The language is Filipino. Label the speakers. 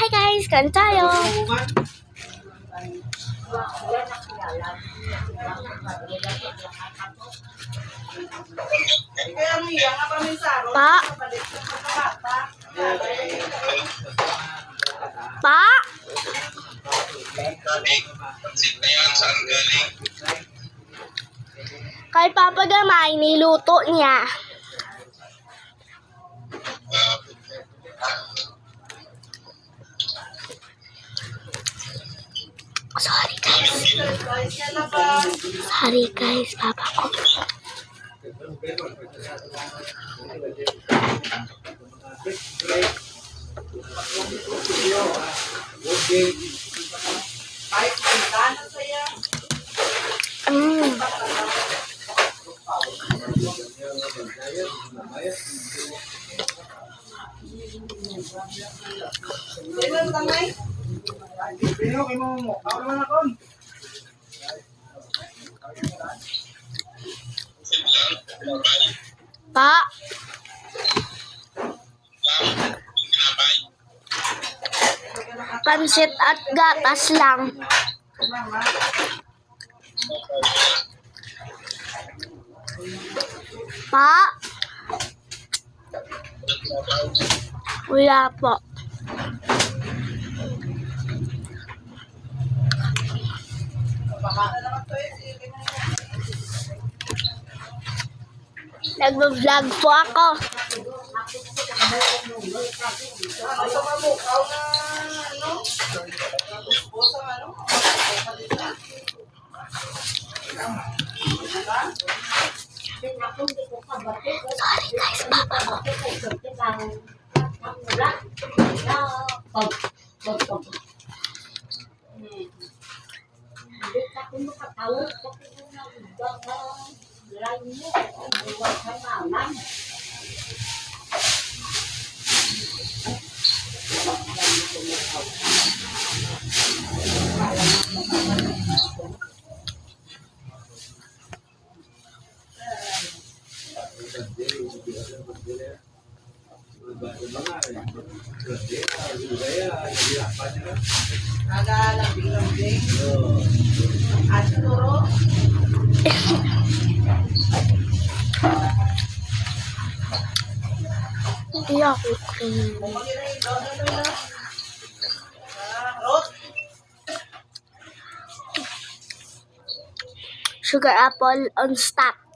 Speaker 1: Hi guys, kain tayo. Pa? Pa? Kay Papa Gamay, niluto niya. Sorry guys, Papa ko. Pa? Pansit at gatas lang. Pa? Wala po. Nagbo-vlog po ako. Sorry guys, Papa ko. Hindi ako cream. Sugar apple on stock.